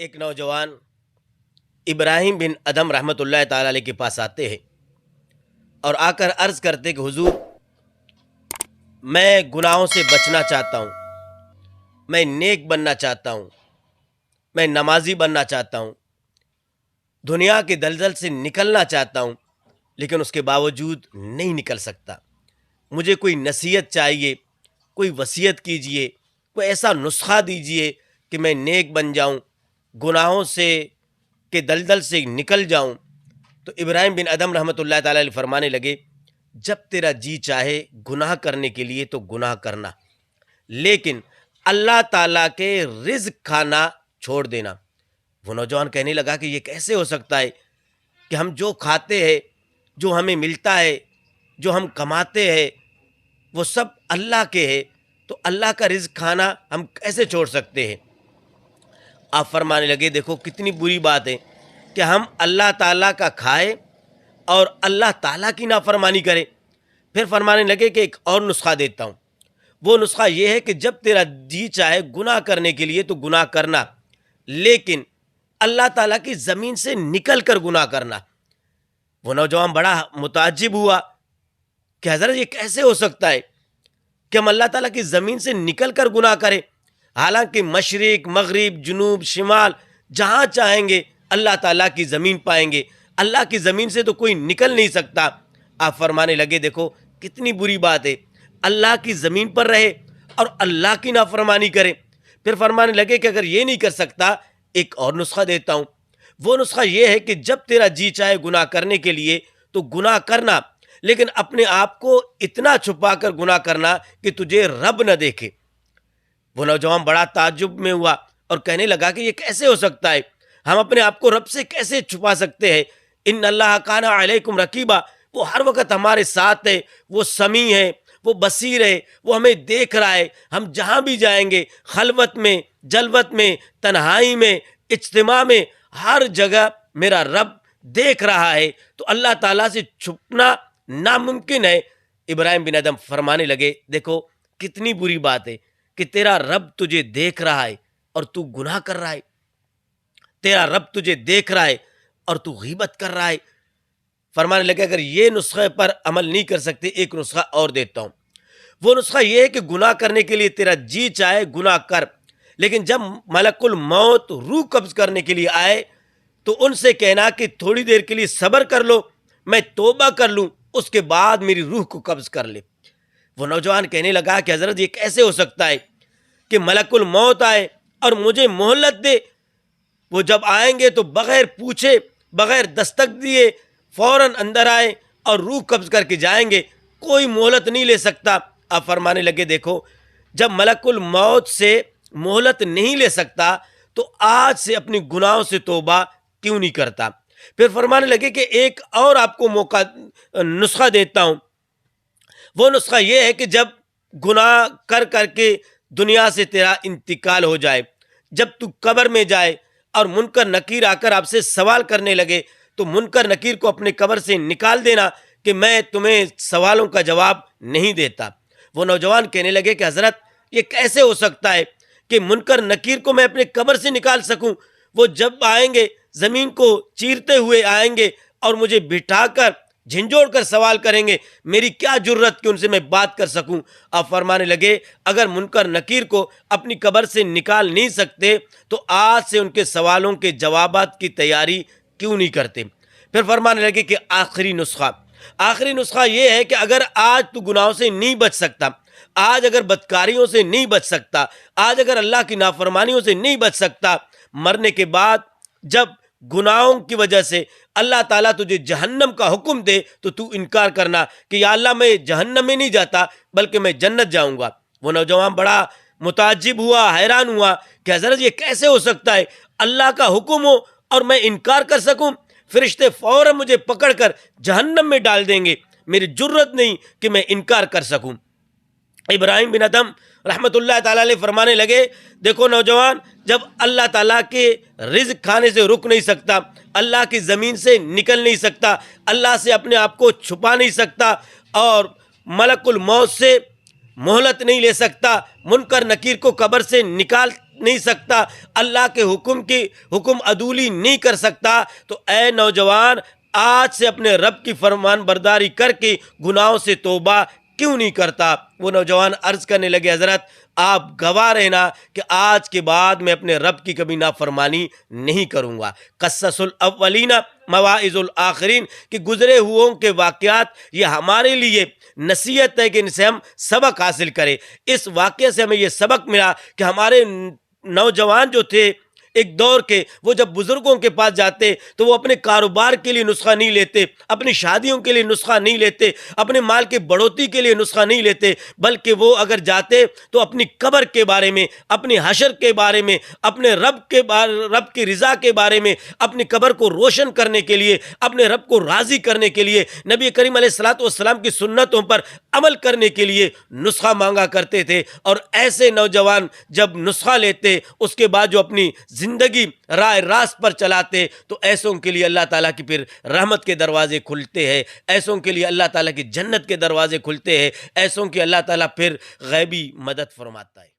ایک نوجوان ابراہیم بن ادم رحمۃ اللہ تعالی علیہ کے پاس آتے ہیں اور آ کر عرض کرتے کہ حضور، میں گناہوں سے بچنا چاہتا ہوں، میں نیک بننا چاہتا ہوں، میں نمازی بننا چاہتا ہوں، دنیا کے دلدل سے نکلنا چاہتا ہوں، لیکن اس کے باوجود نہیں نکل سکتا۔ مجھے کوئی نصیحت چاہیے، کوئی وصیت کیجئے، کوئی ایسا نسخہ دیجئے کہ میں نیک بن جاؤں، گناہوں سے کے دلدل سے نکل جاؤں۔ تو ابراہیم بن ادم رحمۃ اللہ تعالی علیہ فرمانے لگے، جب تیرا جی چاہے گناہ کرنے کے لیے تو گناہ کرنا، لیکن اللہ تعالیٰ کے رزق کھانا چھوڑ دینا۔ وہ نوجوان کہنے لگا کہ یہ کیسے ہو سکتا ہے کہ ہم جو کھاتے ہیں، جو ہمیں ملتا ہے، جو ہم کماتے ہیں، وہ سب اللہ کے ہے، تو اللہ کا رزق کھانا ہم کیسے چھوڑ سکتے ہیں؟ آپ فرمانے لگے، دیکھو کتنی بری بات ہے کہ ہم اللہ تعالیٰ کا کھائے اور اللہ تعالیٰ کی نافرمانی کریں۔ پھر فرمانے لگے کہ ایک اور نسخہ دیتا ہوں، وہ نسخہ یہ ہے کہ جب تیرا جی چاہے گناہ کرنے کے لیے تو گناہ کرنا، لیکن اللہ تعالیٰ کی زمین سے نکل کر گناہ کرنا۔ وہ نوجوان بڑا متعجب ہوا کہ حضرت یہ کیسے ہو سکتا ہے کہ ہم اللہ تعالیٰ کی زمین سے نکل کر گناہ کریں، حالانکہ مشرق، مغرب، جنوب، شمال جہاں چاہیں گے اللہ تعالیٰ کی زمین پائیں گے، اللہ کی زمین سے تو کوئی نکل نہیں سکتا۔ آپ فرمانے لگے، دیکھو کتنی بری بات ہے، اللہ کی زمین پر رہے اور اللہ کی نافرمانی کرے۔ پھر فرمانے لگے کہ اگر یہ نہیں کر سکتا، ایک اور نسخہ دیتا ہوں، وہ نسخہ یہ ہے کہ جب تیرا جی چاہے گناہ کرنے کے لیے تو گناہ کرنا، لیکن اپنے آپ کو اتنا چھپا کر گناہ کرنا کہ تجھے رب نہ دیکھے۔ وہ نوجوان بڑا تعجب میں ہوا اور کہنے لگا کہ یہ کیسے ہو سکتا ہے، ہم اپنے آپ کو رب سے کیسے چھپا سکتے ہیں؟ ان اللہ کان علیکم رقیبا، وہ ہر وقت ہمارے ساتھ ہے، وہ سمیع ہے، وہ بصیر ہے، وہ ہمیں دیکھ رہا ہے۔ ہم جہاں بھی جائیں گے، خلوت میں، جلوت میں، تنہائی میں، اجتماع میں، ہر جگہ میرا رب دیکھ رہا ہے، تو اللہ تعالیٰ سے چھپنا ناممکن ہے۔ ابراہیم بن ادم فرمانے لگے، دیکھو کتنی بری بات ہے کہ تیرا رب تجھے دیکھ رہا ہے اور تو گناہ کر رہا ہے، تیرا رب تجھے دیکھ رہا ہے اور تو غیبت کر رہا ہے۔ فرمانے لگے، اگر یہ نسخے پر عمل نہیں کر سکتے، ایک نسخہ اور دیتا ہوں، وہ نسخہ یہ ہے کہ گناہ کرنے کے لیے تیرا جی چاہے گناہ کر، لیکن جب ملک الموت روح قبض کرنے کے لیے آئے تو ان سے کہنا کہ تھوڑی دیر کے لیے صبر کر لو، میں توبہ کر لوں، اس کے بعد میری روح کو قبض کر لے۔ وہ نوجوان کہنے لگا کہ حضرت یہ کیسے ہو سکتا ہے کہ ملک الموت آئے اور مجھے مہلت دے؟ وہ جب آئیں گے تو بغیر پوچھے، بغیر دستک دیے فوراً اندر آئے اور روح قبض کر کے جائیں گے، کوئی مہلت نہیں لے سکتا۔ آپ فرمانے لگے، دیکھو جب ملک الموت سے مہلت نہیں لے سکتا تو آج سے اپنی گناہوں سے توبہ کیوں نہیں کرتا؟ پھر فرمانے لگے کہ ایک اور آپ کو نسخہ دیتا ہوں، وہ نسخہ یہ ہے کہ جب گناہ کر کر کے دنیا سے تیرا انتقال ہو جائے، جب تو قبر میں جائے اور منکر نکیر آ کر آپ سے سوال کرنے لگے تو منکر نکیر کو اپنے قبر سے نکال دینا کہ میں تمہیں سوالوں کا جواب نہیں دیتا۔ وہ نوجوان کہنے لگے کہ حضرت یہ کیسے ہو سکتا ہے کہ منکر نکیر کو میں اپنے قبر سے نکال سکوں؟ وہ جب آئیں گے زمین کو چیرتے ہوئے آئیں گے اور مجھے بٹھا کر جھنجھوڑ کر سوال کریں گے، میری کیا جرت کہ ان سے میں بات کر سکوں؟ آپ فرمانے لگے، اگر منکر نکیر کو اپنی قبر سے نکال نہیں سکتے تو آج سے ان کے سوالوں کے جوابات کی تیاری کیوں نہیں کرتے؟ پھر فرمانے لگے کہ آخری نسخہ یہ ہے کہ اگر آج تو گناہوں سے نہیں بچ سکتا، آج اگر بدکاریوں سے نہیں بچ سکتا، آج اگر اللہ کی نافرمانیوں سے نہیں بچ سکتا، مرنے کے بعد جب گناہوں کی وجہ سے اللہ تعالیٰ تجھے جہنم کا حکم دے تو تو انکار کرنا کہ یا اللہ میں جہنم میں نہیں جاتا بلکہ میں جنت جاؤں گا۔ وہ نوجوان بڑا متعجب ہوا، حیران ہوا کہ حضرت یہ کیسے ہو سکتا ہے، اللہ کا حکم ہو اور میں انکار کر سکوں؟ فرشتے فوراً مجھے پکڑ کر جہنم میں ڈال دیں گے، میری جرت نہیں کہ میں انکار کر سکوں۔ ابراہیم بن ادم رحمۃ اللہ تعالیٰ علیہ فرمانے لگے، دیکھو نوجوان، جب اللہ تعالیٰ کے رزق کھانے سے رک نہیں سکتا، اللہ کی زمین سے نکل نہیں سکتا، اللہ سے اپنے آپ کو چھپا نہیں سکتا اور ملک الموت سے مہلت نہیں لے سکتا، منکر نکیر کو قبر سے نکال نہیں سکتا، اللہ کے حکم عدولی نہیں کر سکتا، تو اے نوجوان آج سے اپنے رب کی فرمان برداری کر کے گناہوں سے توبہ کیوں نہیں کرتا؟ وہ نوجوان عرض کرنے لگے حضرت آپ گواہ رہنا کہ آج کے بعد میں اپنے رب کی کبھی نافرمانی نہیں کروں گا۔ قصص الاولین مواعظ الآخرین، کہ گزرے ہوئوں کے واقعات یہ ہمارے لیے نصیحت ہے کہ ان سے ہم سبق حاصل کریں۔ اس واقعے سے ہمیں یہ سبق ملا کہ ہمارے نوجوان جو تھے ایک دور کے، وہ جب بزرگوں کے پاس جاتے تو وہ اپنے کاروبار کے لیے نسخہ نہیں لیتے، اپنی شادیوں کے لیے نسخہ نہیں لیتے، اپنے مال کے بڑھوتری کے لیے نسخہ نہیں لیتے، بلکہ وہ اگر جاتے تو اپنی قبر کے بارے میں، اپنی حشر کے بارے میں، اپنے رب کی رضا کے بارے میں، اپنی قبر کو روشن کرنے کے لیے، اپنے رب کو راضی کرنے کے لیے، نبی کریم علیہ الصلوۃ والسلام کی سنتوں پر عمل کرنے کے لیے نسخہ مانگا کرتے تھے۔ اور ایسے نوجوان جب نسخہ لیتے، اس کے بعد جو اپنی زندگی راہ راست پر چلاتے، تو ایسوں کے لیے اللہ تعالیٰ کی پھر رحمت کے دروازے کھلتے ہیں، ایسوں کے لیے اللہ تعالیٰ کی جنت کے دروازے کھلتے ہیں، ایسوں کی اللہ تعالیٰ پھر غیبی مدد فرماتا ہے۔